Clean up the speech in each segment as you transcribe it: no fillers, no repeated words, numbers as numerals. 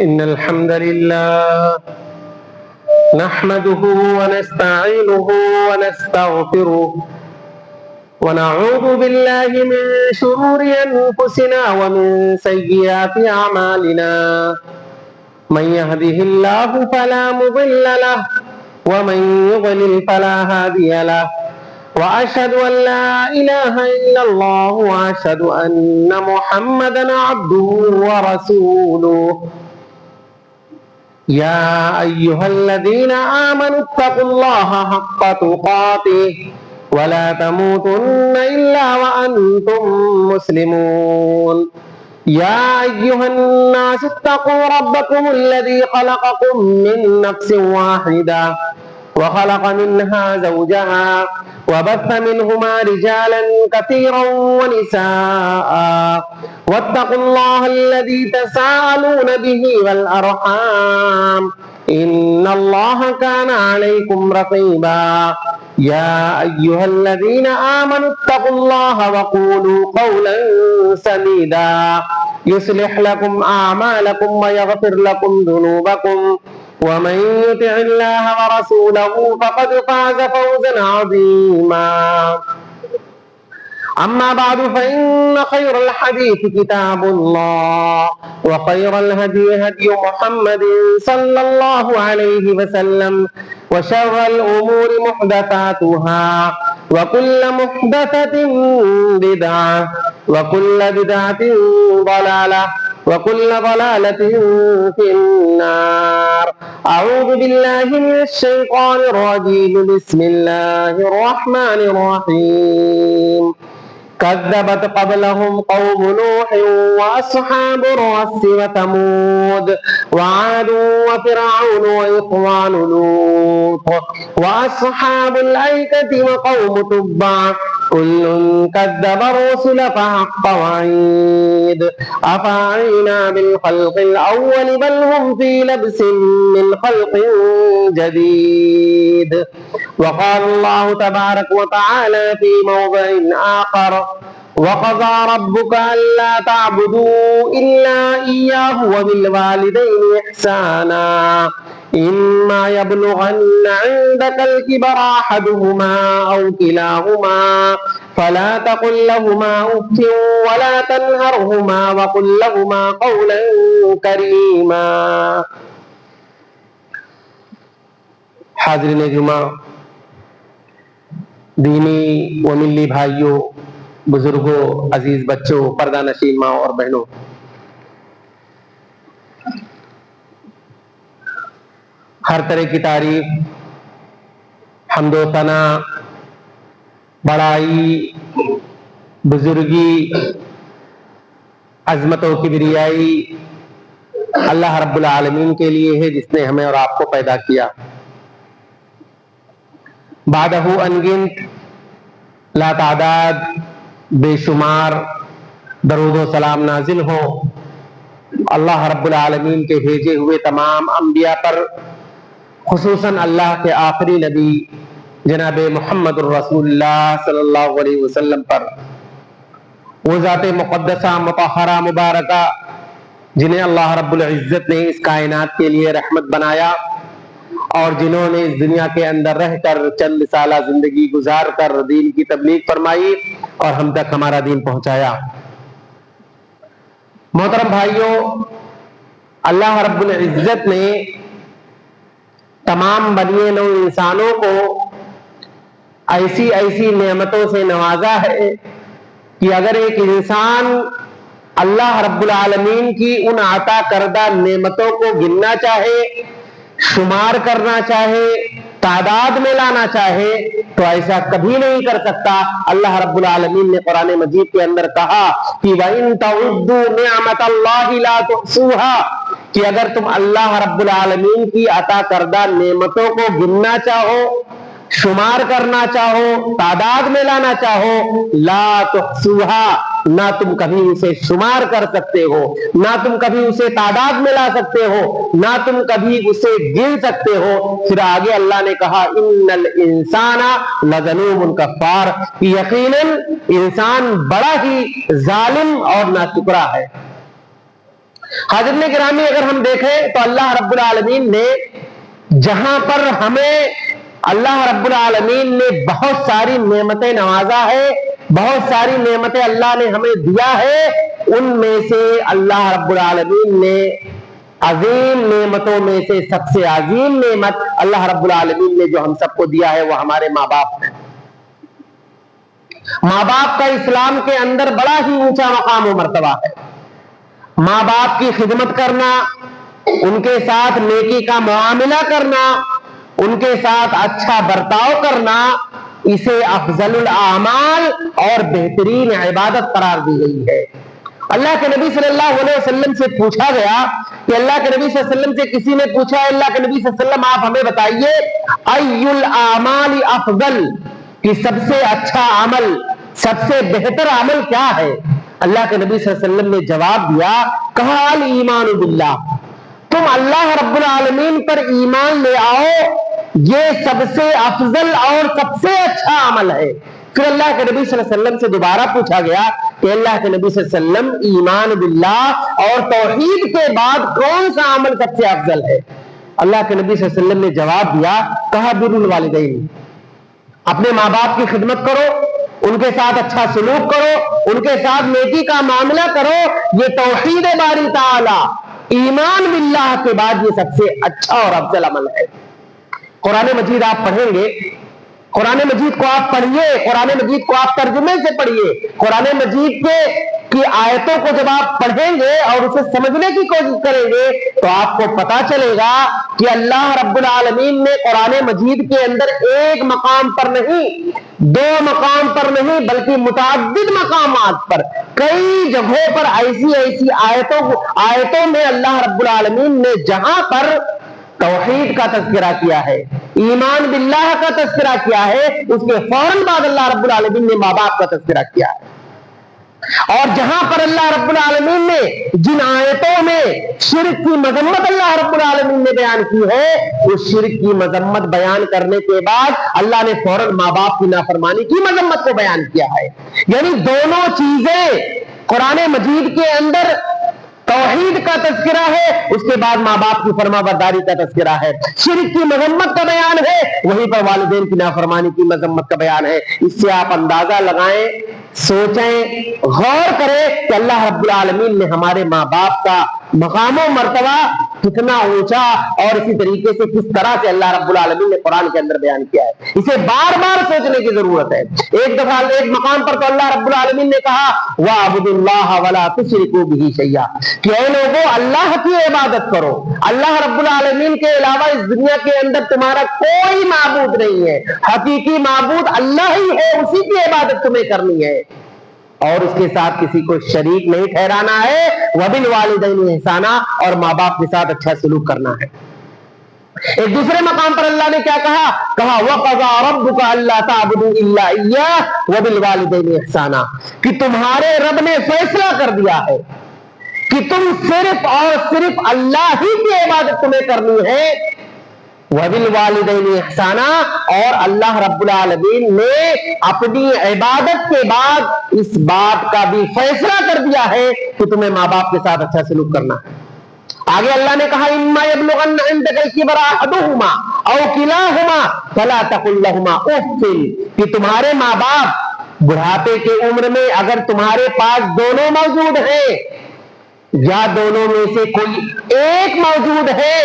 إن الحمد لله نحمده ونستعينه ونستغفره ونعوذ بالله من شرور أنفسنا ومن سيئات أعمالنا من يهده الله فلا مضل له ومن يضلل فلا هادي له وأشهد أن لا إله إلا الله وأشهد أن محمدا عبده ورسوله يا أيها الذين آمنوا اتقوا الله حق تقاته ولا تموتن إلا وأنتم مسلمون يا أيها الناس اتقوا ربكم الذي خلقكم من نفس واحدة وخلق منها زوجها وبث منهما رجالا كثيرا ونساء واتقوا الله الذي تساءلون به والأرحام إن الله كان عليكم رقيبا يا أيها الذين آمنوا اتقوا الله وقولوا قولا سديدا يصلح لكم أعمالكم ويغفر لكم ذنوبكم ومن يطع الله ورسوله فقد فاز فوزا عظيما أما بعد فإن خير الحديث كتاب الله وخير الهدي هدي محمد صلى الله عليه وسلم وشر الأمور محدثاتها وكل محدثة بدعة وكل بدعة ضلالة وكل ضلالة في النار أعوذ بالله من الشيطان الرجيم بسم الله الرحمن الرحيم كذبت قبلهم قوم نوح وأصحاب الرس وثمود وعاد وفرعون وإخوان لوط وأصحاب الأيكة وقوم تبع كل كذب الرسل فحق وعيد أفعينا بالخلق الأول بل هم في لبس من خلق جديد وقال الله تبارك وتعالى في موضع آخر وقضى ربك ألا تعبدوا إلا إياه وبالوالدين إحسانا إما يبلغن عندك الكبر أحدهما أو كلاهما فلا تقل لهما أف ولا تنهرهما وقل لهما قولا كريما. حاضرین جمعہ، دینی و ملی بھائیوں، بزرگوں، عزیز بچوں، پردہ نشین ماں اور بہنوں، ہر طرح کی تعریف، حمد و ثنا، بڑائی، بزرگی، عظمت و کبریائی اللہ رب العالمین کے لیے ہے، جس نے ہمیں اور آپ کو پیدا کیا. بعدہ انگنت، لا تعداد، بے شمار درود و سلام نازل ہو اللہ رب العالمین کے بھیجے ہوئے تمام انبیاء پر، خصوصاً اللہ کے آخری نبی جناب محمد الرسول اللہ صلی اللہ علیہ وسلم پر. وہ ذات مقدسہ مطہرہ مبارکہ جنہیں اللہ رب العزت نے اس کائنات کے لیے رحمت بنایا، اور جنہوں نے اس دنیا کے اندر رہ کر چند سالہ زندگی گزار کر دین کی تبلیغ فرمائی اور ہم تک ہمارا دین پہنچایا. محترم بھائیوں، اللہ رب العزت نے تمام بنی نوع انسانوں کو ایسی ایسی نعمتوں سے نوازا ہے کہ اگر ایک انسان اللہ رب العالمین کی ان عطا کردہ نعمتوں کو گننا چاہے، شمار کرنا چاہے، تعداد میں لانا چاہے، تو ایسا کبھی نہیں کر سکتا. اللہ رب العالمین نے قرآن مجید کے اندر کہا کہ وَإِن تَعُدُّوا نِعْمَةَ اللَّهِ لَا تُحْصُوهَا، کہ اگر تم اللہ رب العالمین کی عطا کردہ نعمتوں کو گننا چاہو، شمار کرنا چاہو، تعداد میں لانا چاہو، لا تحصوها، نہ تم کبھی اسے شمار کر سکتے ہو، نہ تم کبھی اسے تعداد میں لا سکتے ہو، نہ تم کبھی اسے گن سکتے ہو. پھر آگے اللہ نے کہا ان الانسان لظلوم کفار، یقیناً انسان بڑا ہی ظالم اور ناشکرا ہے. حاضرین گرامی، اگر ہم دیکھیں تو اللہ رب العالمین نے جہاں پر ہمیں اللہ رب العالمین نے بہت ساری نعمتیں نوازا ہے، بہت ساری نعمتیں اللہ نے ہمیں دیا ہے، ان میں سے اللہ رب العالمین نے عظیم نعمتوں میں سے سب سے عظیم نعمت اللہ رب العالمین نے جو ہم سب کو دیا ہے وہ ہمارے ماں باپ ہیں۔ ماں باپ کا اسلام کے اندر بڑا ہی اونچا مقام و مرتبہ ہے۔ ماں باپ کی خدمت کرنا، ان کے ساتھ نیکی کا معاملہ کرنا، ان کے ساتھ اچھا برتاؤ کرنا، اسے افضل الاعمال اور بہترین عبادت قرار دی گئی ہے۔ اللہ کے نبی صلی اللہ علیہ وسلم سے پوچھا گیا کہ اللہ کے نبی صلی اللہ علیہ وسلم سے کسی نے پوچھا، اللہ کے نبی صلی اللہ علیہ وسلم آپ ہمیں بتائیے ای الاعمال افضل، کہ سب سے اچھا عمل، سب سے بہتر عمل کیا ہے؟ اللہ کے نبی صلی اللہ علیہ وسلم نے جواب دیا، کہا الایمان باللہ، تم اللہ رب العالمین پر ایمان لے آؤ، یہ سب سے افضل اور سب سے اچھا عمل ہے۔ پھر اللہ کے نبی صلی اللہ علیہ وسلم سے دوبارہ پوچھا گیا کہ اللہ کے نبی صلی اللہ علیہ وسلم ایمان باللہ اور توحید کے بعد کون سا عمل سب سے افضل ہے؟ اللہ کے نبی صلی اللہ علیہ وسلم نے جواب دیا، کہا بر الوالدین، اپنے ماں باپ کی خدمت کرو، ان کے ساتھ اچھا سلوک کرو، ان کے ساتھ نیکی کا معاملہ کرو، یہ توحید باری تعالی ایمان باللہ کے بعد یہ سب سے اچھا اور افضل عمل ہے۔ قرآن مجید آپ پڑھیں گے، قرآن مجید کو آپ پڑھیے، قرآن مجید کو آپ ترجمے سے پڑھیے، قرآن مجید کی آیتوں کو جب آپ پڑھیں گے اور اسے سمجھنے کی کوشش کریں گے تو آپ کو پتا چلے گا کہ اللہ رب العالمین نے قرآن مجید کے اندر ایک مقام پر نہیں، دو مقام پر نہیں، بلکہ متعدد مقامات پر، کئی جگہوں پر ایسی آیتوں میں اللہ رب العالمین نے جہاں پر توحید کا تذکرہ کیا ہے، ایمان باللہ کا تذکرہ کیا ہے، اس کے فوراً بعد اللہ رب العالمین نے ماں باپ کا تذکرہ کیا ہے۔ اور جہاں پر اللہ رب العالمین نے جن آیتوں میں شرک کی مذمت اللہ رب العالمین نے بیان کی ہے، اس شرک کی مذمت بیان کرنے کے بعد اللہ نے فوراً ماں باپ کی نافرمانی کی مذمت کو بیان کیا ہے۔ یعنی دونوں چیزیں قرآن مجید کے اندر توحید کا تذکرہ ہے، اس کے بعد ماں باپ کی فرما برداری کا تذکرہ ہے، شرک کی مذمت کا بیان ہے، وہیں پر والدین کی نافرمانی کی مذمت کا بیان ہے۔ اس سے آپ اندازہ لگائیں، سوچیں، غور کریں کہ اللہ رب العالمین نے ہمارے ماں باپ کا مقام و مرتبہ کتنا اونچا اور اسی طریقے سے کس طرح سے اللہ رب العالمین نے قرآن کے اندر بیان کیا ہے، اسے بار بار سوچنے کی ضرورت ہے۔ ایک دفعہ ایک مقام پر تو اللہ رب العالمین نے کہا وَاعْبُدُوا اللَّهَ وَلَا تُشْرِكُوا بِهِ شَيْئًا، کہ اے لوگوں اللہ کی عبادت کرو، اللہ رب العالمین کے علاوہ اس دنیا کے اندر تمہارا کوئی معبود نہیں ہے، حقیقی معبود اللہ ہی ہے، اسی کی عبادت تمہیں کرنی ہے اور اس کے ساتھ کسی کو شریک نہیں ٹھہرانا ہے، وَبِالْوَالِدَيْنِ إِحْسَانًا، اور ماں باپ کے ساتھ اچھا سلوک کرنا ہے۔ ایک دوسرے مقام پر اللہ نے کیا کہا؟ وَقَضَىٰ رَبُّكَ أَلَّا تَعْبُدُوا إِلَّا إِيَّاهُ وَبِالْوَالِدَيْنِ إِحْسَانًا، کہ تمہارے رب نے فیصلہ کر دیا ہے کہ تم صرف اور صرف اللہ ہی کی عبادت تمہیں کرنی ہے، وَبِالْوَالِدَيْنِ إِحْسَانًا، اور اللہ رب العالمین نے اپنی عبادت کے بعد اس بات کا بھی فیصلہ کر دیا ہے کہ تمہیں ماں باپ کے ساتھ اچھا سلوک کرنا ہے۔ آگے اللہ نے کہا إِمَّا يَبْلُغَنَّ عِندَكَ الْكِبَرَ أَحَدُهُمَا أَوْ كِلَاهُمَا فَلَا تَقُل لَّهُمَا أُفٍّ، کہ تمہارے ماں باپ بڑھاپے کے عمر میں اگر تمہارے پاس دونوں موجود ہیں یا دونوں میں سے کوئی ایک موجود ہے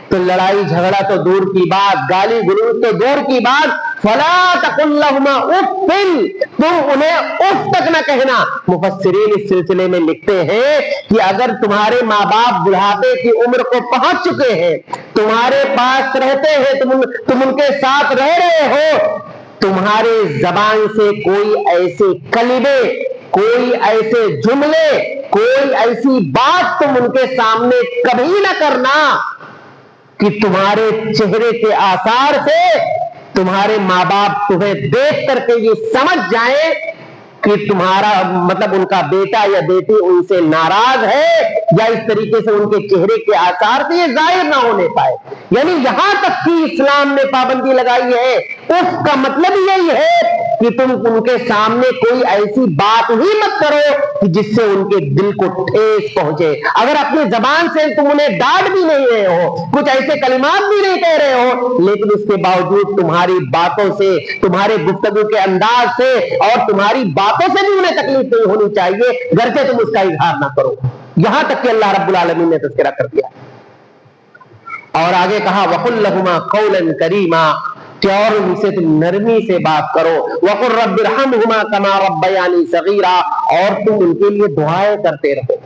تو لڑائی جھگڑا تو دور کی بات، گالی گلوچ تو دور کی بات، فَلَا تَقُل لَّهُمَا أُفٍّ، تم انہیں اف تک نہ کہنا۔ مفسرین اس سلسلے میں لکھتے ہیں کہ اگر تمہارے ماں باپ بڑھاپے کی عمر کو پہنچ چکے ہیں، تمہارے پاس رہتے ہیں، تم ان کے ساتھ رہ رہے ہو، تمہارے زبان سے کوئی ایسے کلمے، کوئی ایسے جملے، کوئی ایسی بات تم ان کے سامنے کبھی نہ کرنا کہ تمہارے چہرے کے آثار سے تمہارے ماں باپ تمہیں دیکھ کر کے یہ سمجھ جائیں کہ تمہارا مطلب ان کا بیٹا یا بیٹی ان سے ناراض ہے، یا اس طریقے سے ان کے چہرے کے آثار سے یہ ظاہر نہ ہونے پائے۔ یعنی یہاں تک کہ اسلام نے پابندی لگائی ہے، اس کا مطلب یہی ہے کہ تم ان کے سامنے کوئی ایسی بات ہی مت کرو کہ جس سے ان کے دل کو ٹھیس پہنچے. اگر اپنی زبان سے تم انہیں ڈانٹ بھی نہیں رہے ہو, کچھ ایسے کلمات بھی نہیں کہہ رہے ہو, لیکن اس کے باوجود تمہاری باتوں سے, تمہارے گفتگو کے انداز سے اور تمہاری باتوں سے بھی انہیں تکلیف نہیں ہونی چاہیے, گھر سے تم اس کا اظہار نہ کرو. یہاں تک کہ اللہ رب العالمین نے تذکرہ کر دیا. اور آگے کہا وَقُلْ لَهُمَا قَوْلًا كَرِيمًا, کہ اور ان سے تم نرمی سے بات کرو. وَقُلْ رَبِّ ارْحَمْهُمَا كَمَا رَبَّيَانِي صَغِيرًا, اور تم ان کے لیے دعائیں کرتے رہو,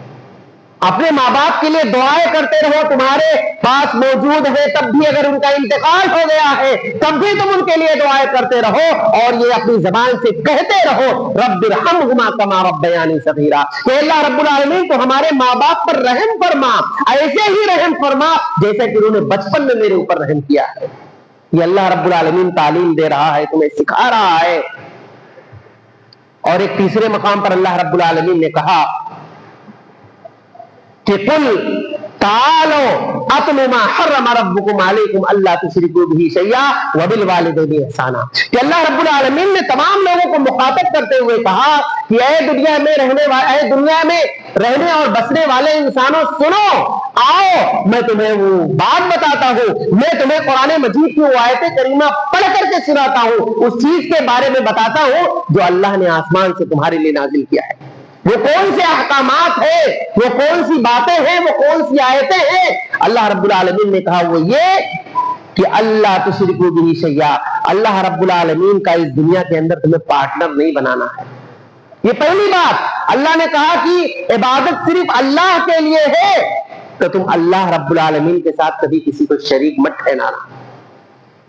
اپنے ماں باپ کے لیے دعائیں کرتے رہو. تمہارے پاس موجود ہے تب بھی, اگر ان کا انتقال ہو گیا ہے تب بھی تم ان کے لیے دعائیں کرتے رہو, اور یہ اپنی زبان سے کہتے رہو رب ارحمہما کما ربیانی صغیرا, کہ اللہ رب العالمین تو ہمارے ماں باپ پر رحم فرما, ایسے ہی رحم فرما جیسے کہ انہوں نے بچپن میں میرے اوپر رحم کیا ہے. یہ اللہ رب العالمین تعلیم دے رہا ہے, تمہیں سکھا رہا ہے. اور ایک تیسرے مقام پر اللہ رب العالمین نے کہا کہ قل تعالوا اتل ما حرم ربکم علیکم الا تشرکوا بہ شیئا وبالوالدین احسانا, کہ اللہ رب العالمین نے تمام لوگوں کو مخاطب کرتے ہوئے کہا کہ اے دنیا میں رہنے اور بسنے والے انسانوں سنو, آؤ میں تمہیں وہ بات بتاتا ہوں, میں تمہیں قرآن مجید کی وہ آیت کریمہ پڑھ کر کے سناتا ہوں, اس چیز کے بارے میں بتاتا ہوں جو اللہ نے آسمان سے تمہارے لیے نازل کیا ہے. وہ کون سے احکامات ہیں, وہ کون سی باتیں ہیں, وہ کون سی آیتیں ہیں. اللہ رب العالمین نے کہا وہ یہ کہ اللہ تشرکوا بہ شیئا, اللہ رب العالمین کا اس دنیا کے اندر تمہیں پارٹنر نہیں بنانا ہے. یہ پہلی بات. اللہ نے کہا کہ عبادت صرف اللہ کے لیے ہے, تو تم اللہ رب العالمین کے ساتھ کبھی کسی کو شریک مت ٹھہرانا.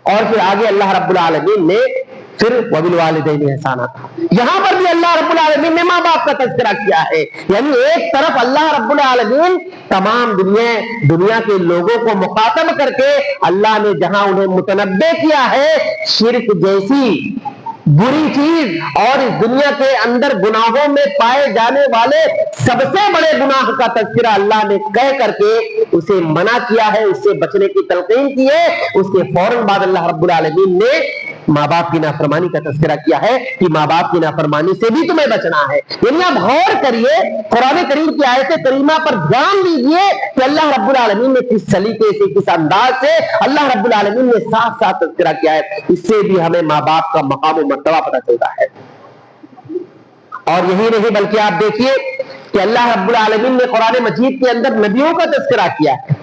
اور پھر آگے اللہ رب العالمین نے پھر وبالوالدین احسانا, یہاں پر بھی اللہ رب العالمین نے ماں باپ کا تذکرہ کیا ہے. یعنی ایک طرف اللہ رب العالمین تمام دنیا کے لوگوں کو مخاطب کر کے اللہ نے جہاں انہیں متنبہ کیا ہے شرک جیسی بری چیز اور اس دنیا کے اندر گناہوں میں پائے جانے والے سب سے بڑے گناہ کا تذکرہ اللہ نے کہہ کر کے اسے منع کیا ہے, اس سے بچنے کی تلقین کی ہے. اس کے فوراً بعد اللہ رب العالمین نے ماں باپ کی نافرمانی کا تذکرہ کیا ہے کہ ماں باپ کی نافرمانی سے بھی تمہیں بچنا ہے. یعنی آپ غور کریے, قرآن کریم کی آیت کریمہ پر دھیان دیجیے کہ اللہ رب العالمین نے کس سلیقے سے, کس انداز سے اللہ رب العالمین نے ساتھ ساتھ تذکرہ کیا ہے. اس سے بھی ہمیں ماں باپ کا مقام و مرتبہ پتہ چلتا ہے. اور یہی نہیں بلکہ آپ دیکھیے کہ اللہ رب العالمین نے قرآن مجید کے اندر نبیوں کا تذکرہ کیا ہے.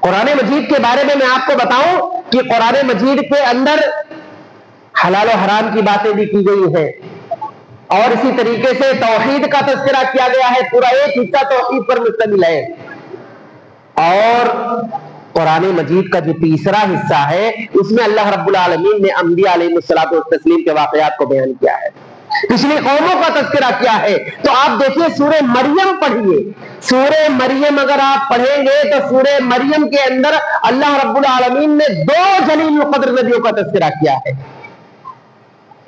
قرآن مجید کے بارے میں آپ کو بتاؤں کہ قرآن مجید کے اندر حلال و حرام کی باتیں بھی کی گئی ہیں, اور اسی طریقے سے توحید کا تذکرہ کیا گیا ہے, پورا ایک حصہ توحید پر مشتمل ہے. اور قرآن مجید کا جو تیسرا حصہ ہے اس میں اللہ رب العالمین نے انبیاء علیہ الصلوۃ والتسلیم کے واقعات کو بیان کیا ہے, پچھلی قوموں کا تذکرہ کیا ہے. تو آپ دیکھیے سورہ مریم پڑھیے, سورہ مریم اگر آپ پڑھیں گے تو سورہ مریم کے اندر اللہ رب العالمین نے 2 جلیل القدر نبیوں کا تذکرہ کیا ہے.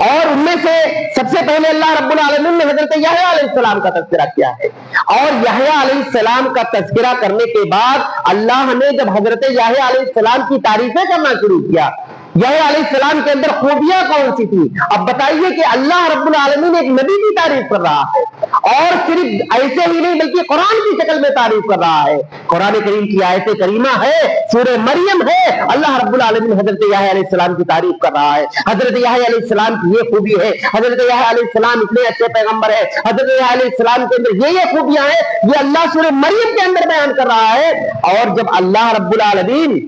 اور ان میں سے سب سے پہلے اللہ رب العالمین نے حضرت یحییٰ علیہ السلام کا تذکرہ کیا ہے. اور یحییٰ علیہ السلام کا تذکرہ کرنے کے بعد اللہ نے جب حضرت یحییٰ علیہ السلام کی تعریفیں کرنا شروع کیا, یحییٰ علیہ السلام کے اندر خوبیاں کون سی تھی, اب بتائیے کہ اللہ رب العالمین ایک نبی کی تعریف کر رہا ہے, اور صرف ایسے ہی نہیں بلکہ قرآن کی شکل میں تعریف کر رہا ہے. قرآن کریم کی آیت کریمہ ہے, سورہ مریم ہے, اللہ رب العالمین حضرت یحییٰ علیہ السلام کی تعریف کر رہا ہے. حضرت یحییٰ علیہ السلام کی یہ خوبی ہے, حضرت یحییٰ علیہ السلام اتنے اچھے پیغمبر ہے, حضرت یحییٰ علیہ السلام کے اندر یہ خوبیاں ہیں, یہ اللہ سورہ مریم کے اندر بیان کر رہا ہے. اور جب اللہ رب العالمین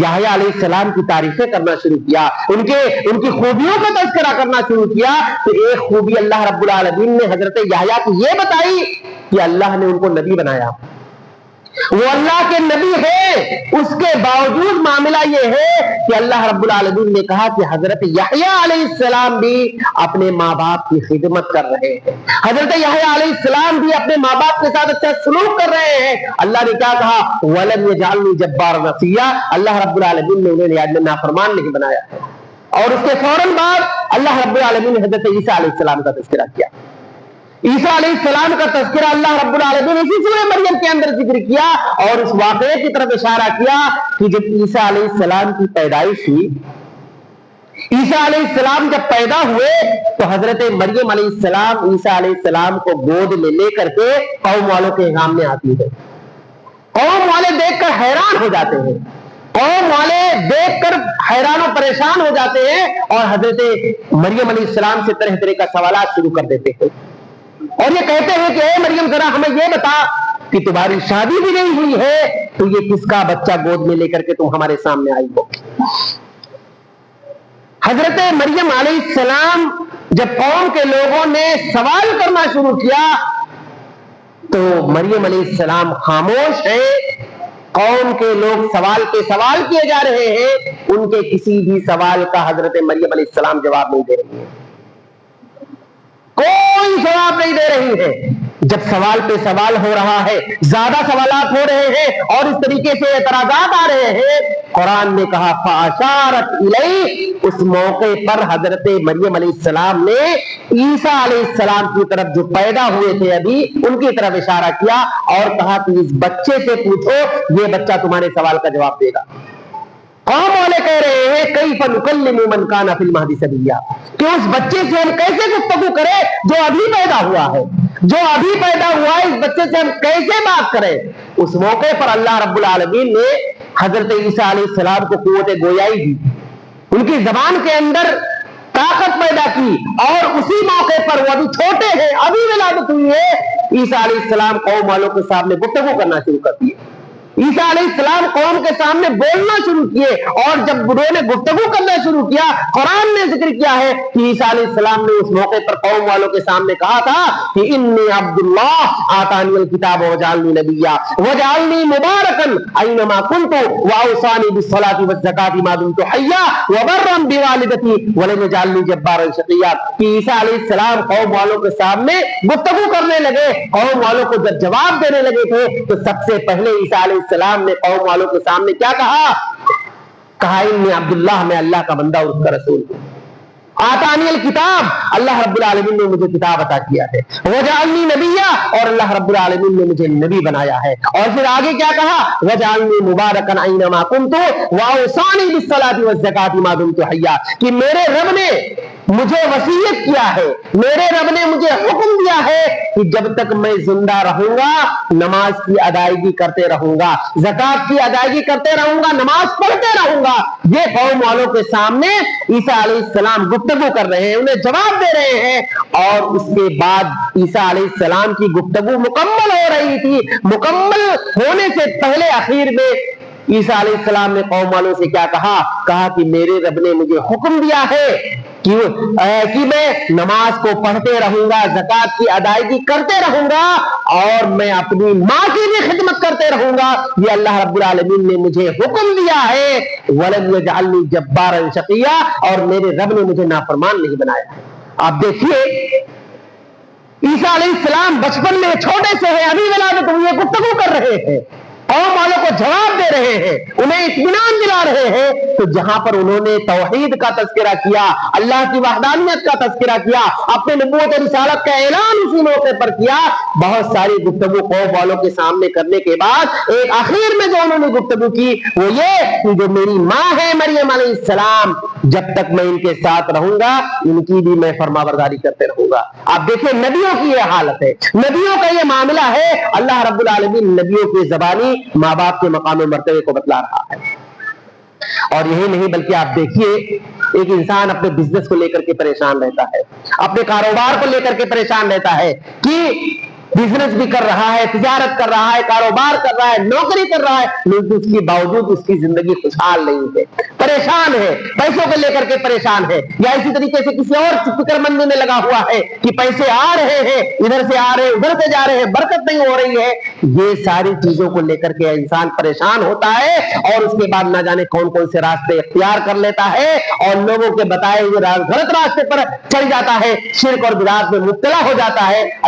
یحییٰ علیہ السلام کی تعریفیں کرنا شروع کیا, ان کی خوبیوں کا تذکرہ کرنا شروع کیا, تو ایک خوبی اللہ رب العالمین نے حضرت یحییٰ کو یہ بتائی کہ اللہ نے ان کو نبی بنایا. وہ اللہ کے نبی ہے, اس کے باوجود معاملہ یہ ہے کہ اللہ رب العالمین نے کہا کہ حضرت یحییٰ علیہ السلام بھی اپنے ماں باپ کی خدمت کر رہے ہیں, حضرت یحییٰ علیہ السلام بھی اپنے ماں باپ کے ساتھ اچھا سلوک کر رہے ہیں. اللہ نے کیا کہا, وَلَمْ يَجْعَلْنِي جَبَّارًا عَصِيًّا, اللہ رب العالمین نے انہیں نافرمان نہیں بنایا. اور اس کے فوراً بعد اللہ رب العالمین نے حضرت عیسیٰ علیہ السلام کا تذکرہ کیا. عیسیٰ علیہ السلام کا تذکرہ اللہ رب العالمین اسی سورہ مریم کے اندر ذکر کیا, اور اس واقعے کی طرف اشارہ کیا کہ جب عیسیٰ علیہ السلام کی پیدائش ہوئی, عیسیٰ علیہ السلام جب پیدا ہوئے تو حضرت مریم علیہ السلام عیسیٰ علیہ السلام کو گود میں لے کر کے قوم والوں کے سامنے آتی ہے. قوم والے دیکھ کر حیران ہو جاتے ہیں, قوم والے دیکھ کر حیران و پریشان ہو جاتے ہیں اور حضرت مریم علیہ السلام سے طرح طرح کا سوالات شروع کر دیتے ہیں اور یہ کہتے ہیں کہ اے مریم ذرا ہمیں یہ بتا کہ تمہاری شادی بھی نہیں ہوئی ہے تو یہ کس کا بچہ گود میں لے کر کے تم ہمارے سامنے آئی ہو. حضرت مریم علیہ السلام جب قوم کے لوگوں نے سوال کرنا شروع کیا تو مریم علیہ السلام خاموش ہے. قوم کے لوگ سوال پہ سوال کیے جا رہے ہیں, ان کے کسی بھی سوال کا حضرت مریم علیہ السلام جواب نہیں دے رہی ہے, کوئی جواب نہیں دے رہی ہے. جب سوال پہ سوال ہو رہا ہے, زیادہ سوالات ہو رہے ہیں اور اس طریقے سے اعتراضات آ رہے ہیں, قرآن نے کہا فَأَشَارَتْ إِلَيْهِ, اس موقع پر حضرت مریم علیہ السلام نے عیسیٰ علیہ السلام کی طرف جو پیدا ہوئے تھے ابھی ان کی طرف اشارہ کیا اور کہا کہ اس بچے سے پوچھو, یہ بچہ تمہارے سوال کا جواب دے گا. قوم والے کہہ رہے ہیں کیف نکلم من کان فی المہد صبیا, کہ اس بچے سے ہم کیسے گفتگو کریں جو ابھی پیدا ہوا ہے, جو ابھی پیدا ہوا ہے اس بچے سے ہم کیسے بات کریں. اس موقع پر اللہ رب العالمین نے حضرت عیسیٰ علیہ السلام کو قوت گویائی دی, ان کی زبان کے اندر طاقت پیدا کی اور اسی موقع پر وہ ابھی چھوٹے ہیں, ابھی ولادت ہوئی ہے, عیسیٰ علیہ السلام قوم والوں کے سامنے گفتگو کرنا شروع کر دیے. عیسیٰ علیہ السلام قوم کے سامنے بولنا شروع کیے اور جب انہوں نے گفتگو کرنا شروع کیا, قرآن نے ذکر کیا ہے کہ عیسیٰ علیہ السلام نے اس موقع پر قوم والوں کے سامنے کہا تھا کہ انی عبداللہ آتانی الکتاب وجعلنی نبیا وجعلنی مبارکا اینما کنت واوصانی بالصلاۃ والزکاۃ ما دمت حیا وبرا بوالدتی ولم یجعلنی جبارا شقیا. کہ عیسیٰ علیہ السلام قوم والوں کے سامنے گفتگو کرنے لگے, قوم والوں کو جب جواب دینے لگے تھے تو سب سے پہلے عیسیٰ علیہ السلام نے قوم والوں کے سامنے کیا کہا, کہا انی عبداللہ, میں اللہ کا بندہ اور اس کا رسول ہوں. آتانی الکتاب, اللہ رب العالمین نے مجھے کتاب عطا کیا ہے. وجعلنی نبیا, اور اللہ رب العالمین نے مجھے نبی بنایا ہے. اور پھر آگے کیا کہا, وجعلنی مبارکا اینما کنت واوصانی بالصلاۃ والزکاۃ ما دمت حیا, کہ میرے رب نے مجھے وصیت کیا ہے, میرے رب نے مجھے حکم دیا ہے کہ جب تک میں زندہ رہوں گا نماز کی ادائیگی کرتے رہوں گا, زکات کی ادائیگی کرتے رہوں گا, نماز پڑھتے رہوں گا. یہ قوم والوں کے سامنے عیسیٰ علیہ السلام گفتگو کر رہے ہیں, انہیں جواب دے رہے ہیں. اور اس کے بعد عیسیٰ علیہ السلام کی گفتگو مکمل ہو رہی تھی, مکمل ہونے سے پہلے اخیر میں عیسیٰ علیہ السلام نے قوم والوں سے کیا کہا, کہا کہ میرے رب نے مجھے حکم دیا ہے کہ میں نماز کو پڑھتے رہوں گا, زکات کی ادائیگی کرتے رہوں گا اور میں اپنی ماں کی بھی خدمت کرتے رہوں گا. یہ اللہ رب العالمین نے مجھے حکم دیا ہے. ولم یجعلنی جبارا شقیا, اور میرے رب نے مجھے نافرمان نہیں بنایا. آپ دیکھیے عیسیٰ علیہ السلام بچپن میں چھوٹے سے ہیں, ابھی ولادت ہوئی ہے, گفتگو کر رہے ہیں, قوم والوں کو جواب دے رہے ہیں, انہیں اطمینان دلا رہے ہیں. تو جہاں پر انہوں نے توحید کا تذکرہ کیا, اللہ کی وحدانیت کا تذکرہ کیا, اپنے نبوت و رسالت کا اعلان اسی موقع پر کیا, بہت ساری گفتگو قوم والوں کے سامنے کرنے کے بعد ایک آخر میں جو انہوں نے گفتگو کی وہ یہ کہ جو میری ماں ہے مریم علیہ السلام, جب تک میں ان کے ساتھ رہوں گا ان کی بھی میں فرمانبرداری کرتے رہوں گا. آپ دیکھیں نبیوں کی یہ حالت ہے, نبیوں کا یہ معاملہ ہے. اللہ رب العالمین نبیوں کی زبانی ماں باپ کے مقام و مرتبے کو بتلا رہا ہے. اور یہی نہیں بلکہ آپ دیکھیے ایک انسان اپنے بزنس کو لے کر کے پریشان رہتا ہے, اپنے کاروبار کو لے کر کے پریشان رہتا ہے کہ بزنس بھی کر رہا ہے, تجارت کر رہا ہے, کاروبار کر رہا ہے, نوکری کر رہا ہے, لیکن اس کے باوجود اس کی زندگی خوشحال نہیں ہے, پریشان ہے, پیسوں کو لے کر کے پریشان ہے. یا اسی طریقے سے کسی اور فکر مندی میں لگا ہوا ہے کہ پیسے آ رہے ہیں, ادھر سے آ رہے ہیں, ادھر سے جا رہے ہیں, برکت نہیں ہو رہی ہے. یہ ساری چیزوں کو لے کر کے انسان پریشان ہوتا ہے اور اس کے بعد نہ جانے کون کون سے راستے اختیار کر لیتا ہے اور لوگوں کے بتائے ہوئے غلط راستے پر چل جاتا ہے, شرک اور بدعات میں مبتلا ہو جاتا ہے.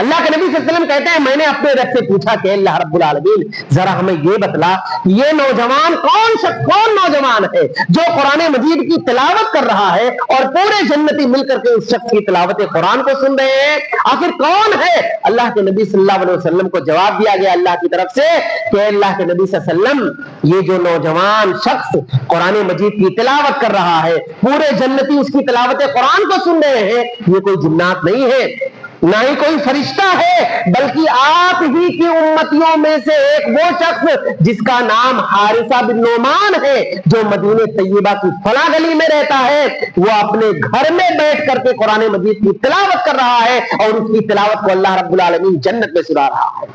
اللہ کے نبی صلی اللہ علیہ وسلم کہتے ہیں میں نے اپنے رب سے پوچھا کہ اللہ رب العالمین ذرا ہمیں یہ بتلا یہ نوجوان کون نوجوان ہے جو قرآن مجید کی تلاوت کر رہا ہے اور پورے جنتی مل کر کے اس شخص کی تلاوت قرآن کو سن رہے ہیں, آخر کون ہے؟ اللہ کے نبی صلی اللہ علیہ وسلم کو جواب دیا گیا اللہ کی طرف سے کہ اللہ کے نبی صلی اللہ علیہ وسلم یہ جو نوجوان شخص قرآن مجید کی تلاوت کر رہا ہے پورے جنتی اس کی تلاوت قرآن کو سن رہے ہیں, یہ کوئی جنات نہیں ہے نہ ہی کوئی فرشتہ ہے بلکہ آپ ہی کی امتیوں میں سے ایک وہ شخص جس کا نام حارثہ بن نعمان ہے جو مدینہ طیبہ کی فلاں گلی میں رہتا ہے, وہ اپنے گھر میں بیٹھ کر کے قرآن مجید کی تلاوت کر رہا ہے اور اس کی تلاوت کو اللہ رب العالمین جنت میں سنا رہا ہے.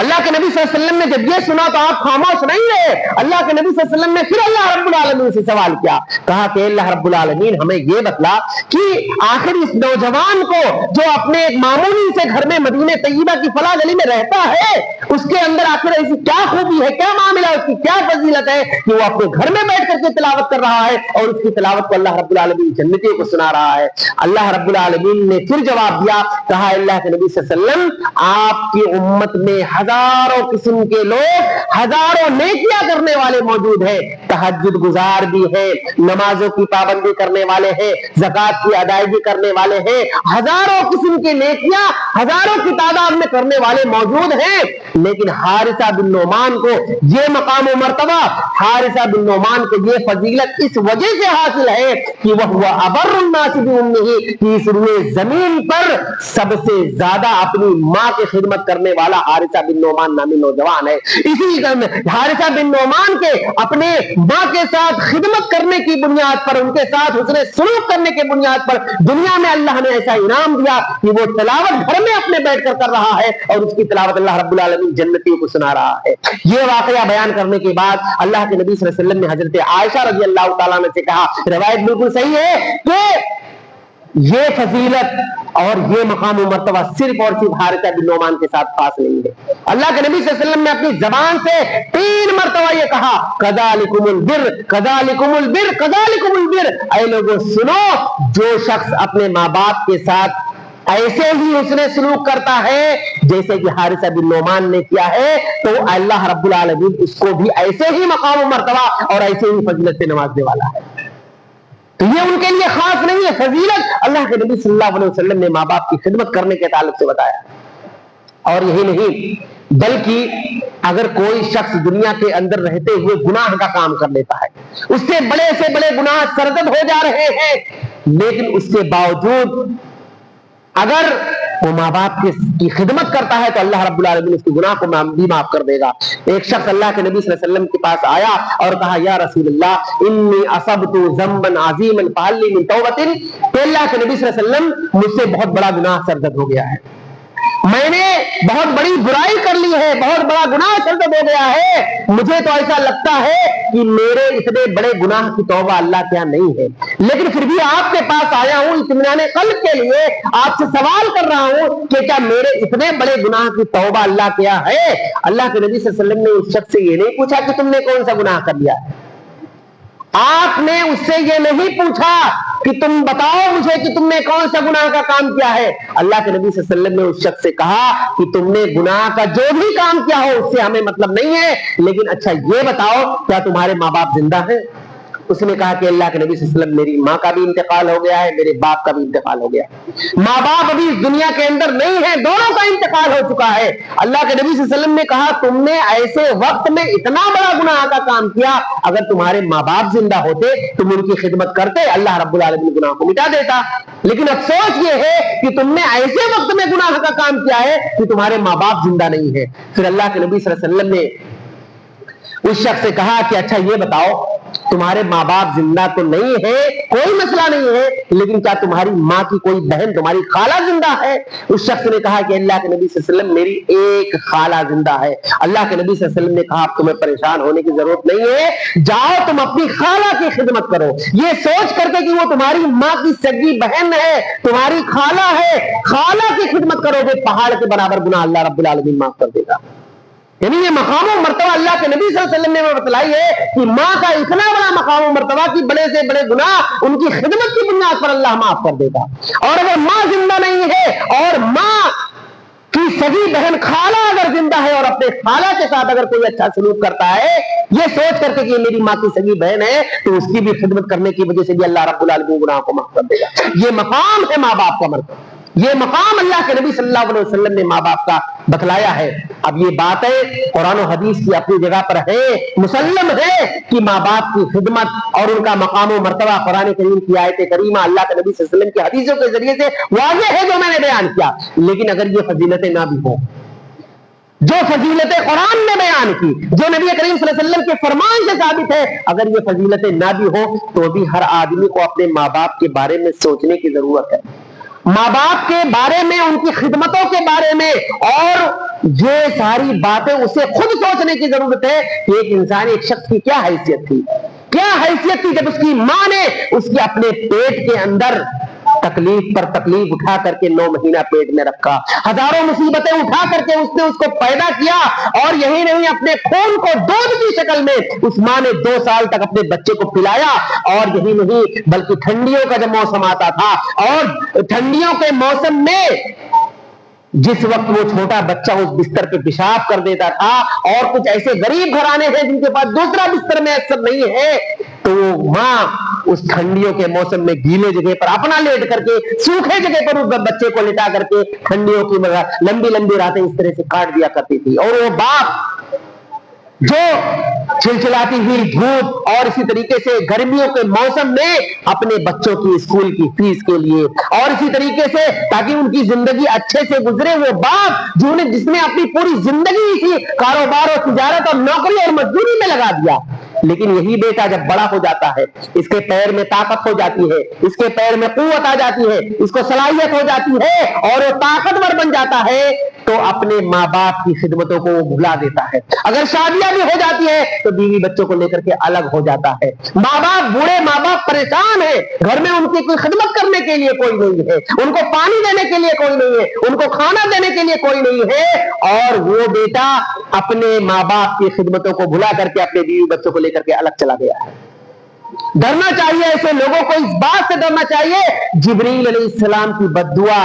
اللہ کے نبی صلی اللہ علیہ وسلم نے جب یہ سنا تو آپ خاموش نہیں رہے. اللہ کے نبی صلی اللہ علیہ وسلم نے پھر اللہ رب العالمین سے سوال کیا, کہا کہ اللہ رب العالمین ہمیں یہ بتلا کہ آخر اس نوجوان کو جو اپنے ایک معمولی سے گھر میں مدینہ طیبہ کی فلاں گلی میں رہتا ہے اس کے اندر آخر ایسی کیا خوبی ہے, کیا معاملہ ہے, اس کی کیا فضیلت ہے کہ وہ اپنے گھر میں بیٹھ کر کے تلاوت کر رہا ہے اور اس کی تلاوت کو اللہ رب العالمین جنتیوں کو سنا رہا ہے. اللہ رب العالمین نے پھر جواب دیا, کہا اللہ کے نبی صلی اللہ علیہ وسلم آپ کی امت میں ہزاروں قسم کے لوگ ہزاروں نیکیاں کرنے والے موجود ہیں, تہجد گزار بھی ہیں, نمازوں کی پابندی کرنے والے ہیں, زکات کی ادائیگی کرنے والے ہیں, ہزاروں قسم کی نیکیاں ہزاروں کی تعداد میں کرنے والے موجود ہیں, لیکن حارثہ بن نعمان کو یہ مقام و مرتبہ, حارثہ بن نعمان کو یہ فضیلت اس وجہ سے حاصل ہے کہ وہ ابر الناس بامہ, کہ اس روئے زمین پر سب سے زیادہ اپنی ماں کی خدمت کرنے والا حارثہ بن نعمان نامی نوجوان ہے. اسی حارثہ بن نعمان کے اپنے ماں کے ساتھ خدمت کرنے کی بنیاد پر, ان کے ساتھ حسن سلوک کرنے کی بنیاد پر دنیا میں اللہ نے ایسا انعام دیا کہ وہ تلاوت گھر میں اپنے بیٹھ کر رہا ہے اور اس کی تلاوت اللہ رب العالمین جنتیوں کو سنا رہا ہے. یہ واقعہ بیان کرنے کے بعد اللہ کے نبی صلی اللہ علیہ وسلم نے حضرت عائشہ رضی اللہ تعالیٰ عنہ سے کہا, روایت بالکل صحیح ہے کہ یہ فضیلت اور یہ مقام و مرتبہ صرف اور صرف حارثہ بن نعمان کے ساتھ خاص نہیں ہے. اللہ کے نبی صلی اللہ علیہ وسلم نے اپنی زبان سے 3 مرتبہ یہ کہا, کذالکم البر کذالکم البر کذالکم البر, اے لوگوں سنو, جو شخص اپنے ماں باپ کے ساتھ ایسے ہی اس نے سلوک کرتا ہے جیسے کہ حارثہ بن نعمان نے کیا ہے, تو اللہ رب العالمین اس کو بھی ایسے ہی مقام و مرتبہ اور ایسے ہی فضیلت سے نوازنے والا ہے. تو یہ ان کے لیے خاص نہیں ہے فضیلت, اللہ کے نبی صلی اللہ علیہ وسلم نے ماں باپ کی خدمت کرنے کے تعلق سے بتایا. اور یہی نہیں بلکہ اگر کوئی شخص دنیا کے اندر رہتے ہوئے گناہ کا کام کر لیتا ہے, اس سے بڑے گناہ سرزد ہو جا رہے ہیں, لیکن اس کے باوجود اگر وہ ماں باپ کی خدمت کرتا ہے تو اللہ رب العالمین اس کے گناہ کو بھی معاف کر دے گا. ایک شخص اللہ کے نبی صلی اللہ علیہ وسلم کے پاس آیا اور کہا, یا رسول اللہ انی اصبت ذنبا عظیما فہل لی من توبۃ, کہ اللہ کے نبی صلی اللہ علیہ وسلم مجھ سے بہت بڑا گناہ سرزد ہو گیا ہے, میں نے بہت بڑی برائی کر لی ہے, بہت بڑا گناہ سرزد ہو گیا ہے, مجھے تو ایسا لگتا ہے کہ میرے اتنے بڑے گناہ کی توبہ اللہ کیا نہیں ہے, لیکن پھر بھی آپ کے پاس آیا ہوں اطمینان قلب کے لیے, آپ سے سوال کر رہا ہوں کہ کیا میرے اتنے بڑے گناہ کی توبہ اللہ کیا ہے. اللہ کے نبی صلی اللہ علیہ وسلم نے اس شخص سے یہ نہیں پوچھا کہ تم نے کون سا گناہ کر لیا ہے, آپ نے اس سے یہ نہیں پوچھا کہ تم بتاؤ مجھے کہ تم نے کون سا گناہ کا کام کیا ہے. اللہ کے نبی صلی اللہ علیہ وسلم نے اس شخص سے کہا کہ تم نے گناہ کا جو بھی کام کیا ہو اس سے ہمیں مطلب نہیں ہے, لیکن اچھا یہ بتاؤ کیا تمہارے ماں باپ زندہ ہیں. اس نے کہا کہ اللہ کے نبی صلی اللہ علیہ وسلم میری ماں کا بھی انتقال ہو گیا ہے, میرے باپ کا بھی انتقال ہو گیا ہے, ماں باپ ابھی اس دنیا کے اندر نہیں ہے, دونوں کا انتقال ہو چکا ہے. اللہ کے نبی صلی اللہ علیہ وسلم نے کہا تم نے ایسے وقت میں اتنا بڑا گناہ کا کام کیا, اگر تمہارے ماں باپ زندہ ہوتے تم ان کی خدمت کرتے, اللہ رب العالمین گناہ کو مٹا دیتا, لیکن افسوس یہ ہے کہ تم نے ایسے وقت میں گناہ کا کام کیا ہے کہ تمہارے ماں باپ زندہ نہیں ہے. پھر اللہ کے نبی صلی اللہ علیہ وسلم نے اس شخص سے کہا کہ اچھا یہ بتاؤ تمہارے ماں باپ زندہ تو نہیں ہے, کوئی مسئلہ نہیں ہے, لیکن کیا تمہاری ماں کی کوئی بہن تمہاری خالہ زندہ ہے. اس شخص نے کہا کہ اللہ کے نبی صلی اللہ علیہ وسلم میری ایک خالہ زندہ ہے. اللہ کے نبی صلی اللہ علیہ وسلم نے کہا اب تمہیں پریشان ہونے کی ضرورت نہیں ہے, جاؤ تم اپنی خالہ کی خدمت کرو, یہ سوچ کر کے کہ وہ تمہاری ماں کی سگی بہن ہے, تمہاری خالہ ہے, خالہ کی خدمت کرو گے پہاڑ کے برابر گناہ اللہ رب العالمین معاف کر دے گا. یعنی یہ مقام و مرتبہ اللہ کے نبی صلی اللہ علیہ وسلم نے بتلائی ہے کہ ماں کا اتنا بڑا مقام و مرتبہ کہ بڑے سے بڑے گناہ ان کی خدمت کی بنیاد پر اللہ معاف کر دے گا. اور اگر ماں زندہ نہیں ہے اور ماں میری بہن خالہ اگر زندہ ہے اور اپنے خالہ کے ساتھ اگر کوئی اچھا سلوک کرتا ہے یہ سوچ کر کے کہ یہ میری ماں کی سگی بہن ہے تو اس کی بھی خدمت کرنے کی وجہ سے بھی اللہ رب العالمین گناہ کو معاف کر دے گا. یہ مقام ہے ماں باپ کا مرتبہ, یہ مقام اللہ کے نبی صلی اللہ علیہ وسلم نے ماں باپ کا بتلایا ہے. اب یہ باتیں قرآن و حدیث کی اپنی جگہ پر ہے, مسلم ہے کہ ماں باپ کی خدمت اور ان کا مقام و مرتبہ قرآن کریم کی آیت کریمہ اللہ کے نبی صلی اللہ علیہ وسلم کی حدیثوں کے ذریعے سے واضح ہے جو میں نے بیان کیا. لیکن اگر یہ فضیلتیں نہ بھی ہوں, جو فضیلتیں قرآن نے بیان کی, جو نبی کریم صلی اللہ علیہ وسلم کے فرمان سے ثابت ہے, اگر یہ فضیلتیں نہ بھی ہوں تو بھی ہر آدمی کو اپنے ماں باپ کے بارے میں سوچنے کی ضرورت ہے, ماں باپ کے بارے میں, ان کی خدمتوں کے بارے میں, اور یہ ساری باتیں اسے خود سوچنے کی ضرورت ہے کہ ایک انسان, ایک شخص کی کیا حیثیت تھی, کیا حیثیت تھی جب اس کی ماں نے اس کے اپنے پیٹ کے اندر تکلیف پر تکلیف اٹھا کر کے 9 مہینہ پیٹ میں رکھا, ہزاروں مصیبتیں اٹھا کر کے اس نے اس کو پیدا کیا, اور یہی نہیں اپنے خون کو دودھ کی شکل میں اس ماں نے 2 سال تک اپنے بچے کو پلایا. اور یہی نہیں بلکہ ٹھنڈیوں کا جب موسم آتا تھا اور ٹھنڈیوں کے موسم میں جس وقت وہ چھوٹا بچہ اس بستر پہ پیشاب کر دیتا تھا, اور کچھ ایسے غریب گھرانے ہیں جن کے پاس دوسرا بستر میسر نہیں ہے, تو وہ ماں اس ٹھنڈیوں کے موسم میں گیلے جگہ پر اپنا لیٹ کر کے, سوکھے جگہ پر اس بچے کو لٹا کر کے ٹھنڈیوں کی لمبی لمبی راتیں اس طرح سے کاٹ دیا کرتی تھی. اور وہ باپ جو چلچلاتی ہوئی دھوپ اور اسی طریقے سے گرمیوں کے موسم میں اپنے بچوں کی اسکول کی فیس کے لیے اور اسی طریقے سے تاکہ ان کی زندگی اچھے سے گزرے, وہ باپ جس نے اپنی پوری زندگی اسی کاروبار اور تجارت اور نوکری اور مزدوری میں لگا دیا, لیکن یہی بیٹا جب بڑا ہو جاتا ہے, اس کے پیر میں طاقت ہو جاتی ہے, اس کے پیر میں قوت آ جاتی ہے, اس کو صلاحیت ہو جاتی ہے اور وہ طاقتور بن جاتا ہے, تو اپنے ماں باپ کی خدمتوں کو وہ بھلا دیتا ہے. اگر شادیاں بھی ہو جاتی ہے تو بیوی بچوں کو لے کر کے الگ ہو جاتا ہے. ماں باپ, بوڑھے ماں باپ پریشان ہیں, گھر میں ان کی کوئی خدمت کرنے کے لیے کوئی نہیں ہے, ان کو پانی دینے کے لیے کوئی نہیں ہے, ان کو کھانا دینے کے لیے کوئی نہیں ہے, اور وہ بیٹا اپنے ماں باپ کی خدمتوں کو بھلا کر کے اپنے بیوی بچوں کو لے کر کے الگ چلا گیا ہے. ڈرنا چاہیے ایسے لوگوں کو, اس بات سے ڈرنا چاہیے. جبریل علیہ السلام کی بددعا,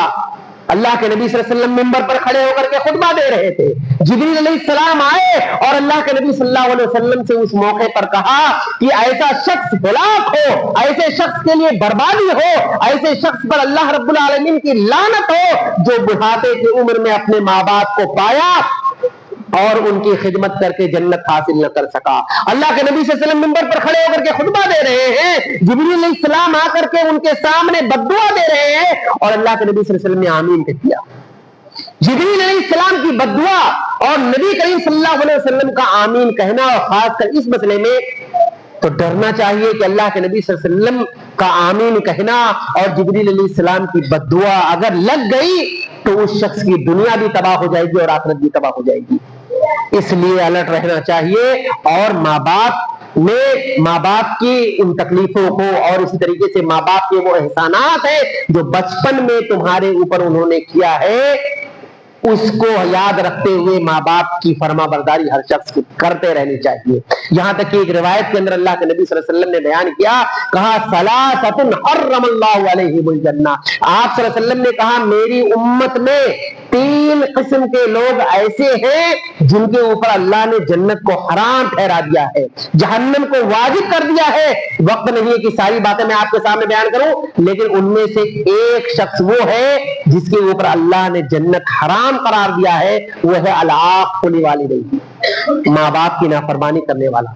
اللہ کے نبی صلی اللہ علیہ وسلم منبر پر کھڑے ہو کر کے خطبہ دے رہے تھے, جبریل علیہ السلام آئے اور اللہ کے نبی صلی اللہ علیہ وسلم سے اس موقع پر کہا کہ ایسا شخص ہلاک ہو, ایسے شخص کے لیے بربادی ہو, ایسے شخص پر اللہ رب العالمین کی لعنت ہو جو بڑھاپے کی عمر میں اپنے ماں باپ کو پایا اور ان کی خدمت کر کے جنت حاصل نہ کر سکا. اللہ کے نبی صلی اللہ علیہ وسلم منبر پر کھڑے ہو کر کے خطبہ دے رہے ہیں, جبریل علیہ السلام آ کر کے ان کے سامنے بددعا دے رہے ہیں, اور اللہ کے نبی صلی اللہ علیہ وسلم نے آمین کیا. جبریل علیہ السلام کی بددعا اور نبی کریم صلی اللہ علیہ وسلم کا آمین کہنا, اور خاص کر اس مسئلے میں تو ڈرنا چاہیے کہ اللہ کے نبی صلی اللہ علیہ وسلم کا آمین کہنا اور جبریل علیہ السلام کی بددعا اگر لگ گئی تو اس شخص کی دنیا بھی تباہ ہو جائے گی اور آخرت بھی تباہ ہو جائے گی. اس لیے الرٹ رہنا چاہیے, اور ماں باپ کی ان تکلیفوں کو اور اسی طریقے سے ماں باپ کے وہ احسانات ہیں جو بچپن میں تمہارے اوپر انہوں نے کیا ہے, اس کو یاد رکھتے ہوئے ماں باپ کی فرما برداری ہر شخص کو کرتے رہنی چاہیے. یہاں تک کہ ایک روایت کے اندر اللہ کے نبی صلی اللہ علیہ وسلم نے بیان کیا, کہا ثلاثۃ حرم اللہ علیہم الجنہ. آپ صلی اللہ علیہ وسلم نے کہا میری امت میں 3 قسم کے لوگ ایسے ہیں جن کے اوپر اللہ نے جنت کو حرام ٹھہرا دیا ہے, جہنم کو واجب کر دیا ہے. وقت نہیں ہے کہ ساری باتیں میں آپ کے سامنے بیان کروں, لیکن ان میں سے ایک شخص وہ ہے جس کے اوپر اللہ نے جنت حرام قرار دیا ہے, وہ ہے العاق لوالدیہ, ماں باپ کی نافرمانی کرنے والا.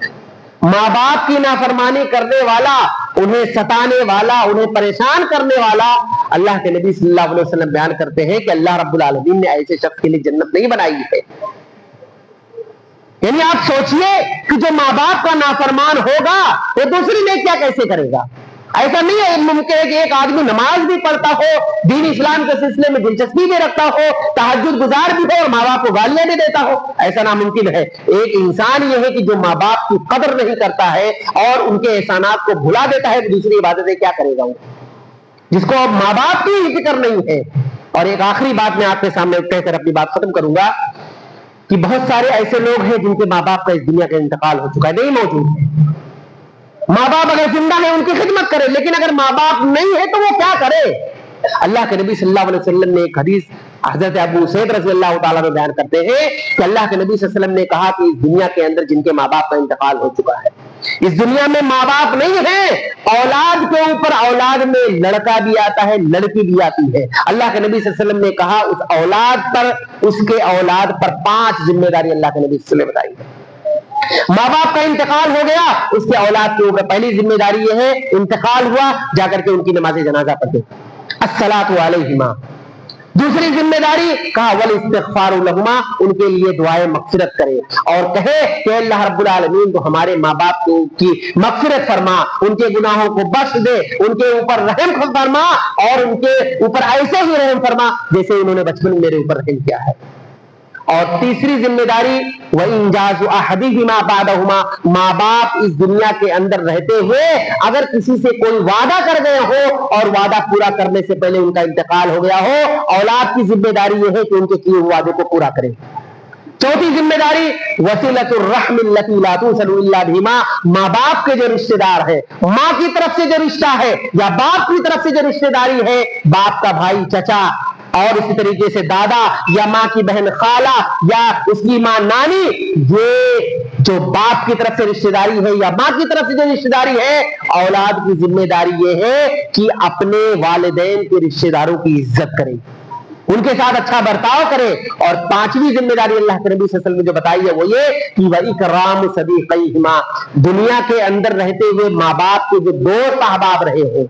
ماں باپ کی نافرمانی کرنے والا, انہیں ستانے والا, انہیں پریشان کرنے والا. اللہ کے نبی صلی اللہ علیہ وسلم بیان کرتے ہیں کہ اللہ رب العالمین نے ایسے شخص کے لیے جنت نہیں بنائی ہے. یعنی آپ سوچئے کہ جو ماں باپ کا نافرمان ہوگا وہ دوسری نیک کیا کیسے کرے گا. ایسا نہیں ہے ممکن ہے کہ ایک آدمی نماز بھی پڑھتا ہو, دین اسلام کے سلسلے میں دلچسپی بھی رکھتا ہو, تہجد گزار بھی ہو اور ماں باپ کو گالیاں بھی دیتا ہو. ایسا ناممکن ہے. ایک انسان یہ ہے کہ جو ماں باپ کی قدر نہیں کرتا ہے اور ان کے احسانات کو بھلا دیتا ہے, دوسری عبادتیں کیا کرے گا, جس کو اب ماں باپ کی فکر نہیں ہے. اور ایک آخری بات میں آپ کے سامنے کہہ کر اپنی بات ختم کروں گا کہ بہت سارے ایسے لوگ ہیں جن کے ماں باپ کا اس دنیا کا انتقال ہو چکا ہے, نہیں موجود ہے. ماں باپ اگر زندہ ہے ان کی خدمت کرے, لیکن اگر ماں باپ نہیں ہے تو وہ کیا کرے. اللہ کے نبی صلی اللہ علیہ وسلم نے ایک حدیث حضرت ابو سعید رضی اللہ تعالیٰ عنہ بیان کرتے ہیں کہ اللہ کے نبی صلی اللہ علیہ وسلم نے کہا کہ اس دنیا کے اندر جن کے ماں باپ کا انتقال ہو چکا ہے، اس دنیا میں ماں باپ نہیں ہے، اولاد کے اوپر اولاد میں لڑکا بھی آتا ہے، لڑکی بھی آتی ہے۔ اللہ کے نبی صلی اللہ علیہ وسلم نے کہا اس اولاد پر، اس کے اولاد پر 5 ذمہ داری اللہ کے نبی صلی اللہ علیہ وسلم نے بتائی ہے۔ ماں باپ کا انتقال ہو گیا، اس کے اولاد کے اوپر پہلی ذمہ داری یہ ہے، انتقال ہوا جا کر کے ان کی نماز جنازہ پڑھے، الصلاۃ علیہما۔ دوسری ذمہ داری کہا والاستغفار لہما، ان کے لیے دعائیں مغفرت کرے اور کہے کہ اللہ رب العالمین تو ہمارے ماں باپ کی مغفرت فرما، ان کے گناہوں کو بخش دے، ان کے اوپر رحم فرما اور ان کے اوپر ایسے ہی رحم فرما جیسے انہوں نے بچپن میں میرے اوپر رحم کیا ہے۔ اور تیسری ذمہ داری وَإِنْجَازُ أَحَدِهِمَا بَعْدَهُمَا، ماں باپ اس دنیا کے اندر رہتے ہوئے اگر کسی سے کوئی وعدہ کر گئے ہو اور وعدہ پورا کرنے سے پہلے ان کا انتقال ہو گیا ہو، اولاد کی ذمہ داری یہ ہے کہ ان کے کیے ہوئے وعدے کو پورا کرے۔ چوتھی ذمہ داری وصلۃ الرحم التي لا توصل الا بهما، ماں باپ کے جو رشتہ دار ہے، ماں کی طرف سے جو رشتہ ہے یا باپ کی طرف سے جو رشتہ داری ہے، باپ کا بھائی چچا اور اسی طریقے سے دادا یا ماں کی بہن خالہ یا اس کی ماں نانی، یہ جو باپ کی طرف سے رشتہ داری ہے یا ماں کی طرف سے جو رشتہ داری ہے، اولاد کی ذمہ داری یہ ہے کہ اپنے والدین کے رشتہ داروں کی عزت کرے، ان کے ساتھ اچھا برتاؤ کرے۔ اور 5ویں ذمہ داری اللہ کے نبی صلی اللہ علیہ وسلم نے جو بتائی ہے وہ یہ کہ وَإِكْرَامُ صَدِيقَيْهِمَا، دنیا کے اندر رہتے ہوئے ماں باپ کے جو دوست احباب رہے ہو،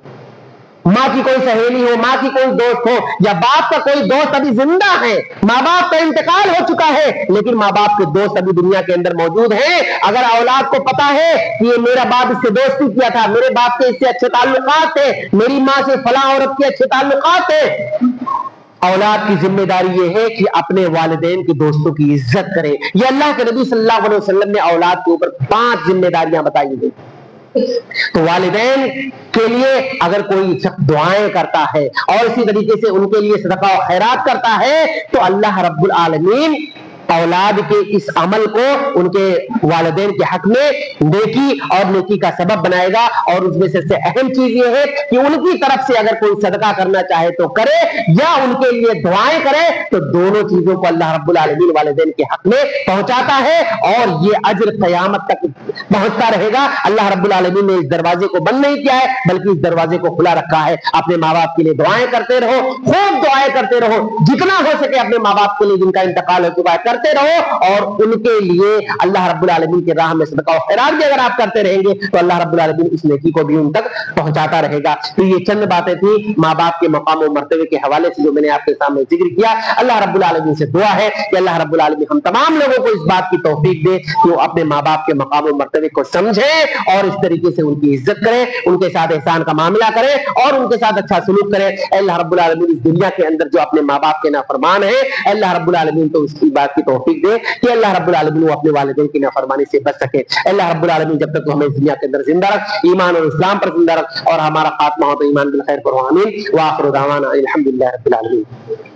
ماں کی کوئی سہیلی ہو، ماں کی کوئی دوست ہو یا باپ کا کوئی دوست ابھی زندہ ہے، ماں باپ کا انتقال ہو چکا ہے لیکن ماں باپ کے دوست ابھی دنیا کے اندر موجود ہیں، اگر اولاد کو پتا ہے کہ یہ میرا باپ اس سے دوستی کیا تھا، میرے باپ کے اس سے اچھے تعلقات تھے، میری ماں سے فلاں عورت کے اچھے تعلقات تھے، اولاد کی ذمہ داری یہ ہے کہ اپنے والدین کے دوستوں کی عزت کرے۔ یہ اللہ کے نبی صلی اللہ علیہ وسلم نے اولاد کے اوپر 5 ذمہ داریاں بتائی ہیں۔ تو والدین کے لیے اگر کوئی شخص دعائیں کرتا ہے اور اسی طریقے سے ان کے لیے صدقہ و خیرات کرتا ہے تو اللہ رب العالمین اولاد کے اس عمل کو ان کے والدین کے حق میں نیکی اور نیکی کا سبب بنائے گا۔ اور اس میں سے اہم چیز یہ ہے کہ ان کی طرف سے اگر کوئی صدقہ کرنا چاہے تو کرے یا ان کے لیے دعائیں کرے تو دونوں چیزوں کو اللہ رب العالمین والدین کے حق میں پہنچاتا ہے اور یہ اجر قیامت تک پہنچتا رہے گا۔ اللہ رب العالمین نے اس دروازے کو بند نہیں کیا ہے بلکہ اس دروازے کو کھلا رکھا ہے۔ اپنے ماں باپ کے لیے دعائیں کرتے رہو، خوب دعائیں کرتے رہو، جتنا ہو سکے اپنے ماں باپ کے لیے جن کا انتقال ہو چکا ہے کرتے رہو، اور ان کے لیے اللہ رب العالمین کے راہ میں صدقہ و خیرات بھی اگر آپ کرتے رہیں گے تو اللہ رب العالمین اس نیکی کو بھی ان تک پہنچاتا رہے گا۔ تو یہ چند باتیں تھیں ماں باپ کے مقام و مرتبے کے حوالے سے جو میں نے آپ کے سامنے ذکر کیا۔ اللہ رب العالمین سے دعا ہے کہ اللہ رب العالمین ہم تمام لوگوں کو اس بات کی توفیق دے کہ وہ اپنے ماں باپ کے مقام و مرتبے کو سمجھیں اور اس طریقے سے ان کی عزت کریں، ان کے ساتھ احسان کا معاملہ کریں اور ان کے ساتھ اچھا سلوک کریں۔ اللہ رب العالمین اس دنیا کے اندر جو اپنے ماں باپ کے نافرمان ہیں، اللہ رب العالمین تو اس کی بات کی توفیق دے کہ اللہ رب العالمین وہ اپنے والدین کی نافرمانی سے بچ سکے۔ اللہ رب العالمین جب تک تو ہمیں اس دنیا کے اندر زندہ رکھ، ایمان اور اسلام پر زندہ رکھ، اور ہمارا خاتمہ ہو تو ایمان بالخیر پر، آمین۔ وآخر دعوانا الحمدللہ رب العالمین۔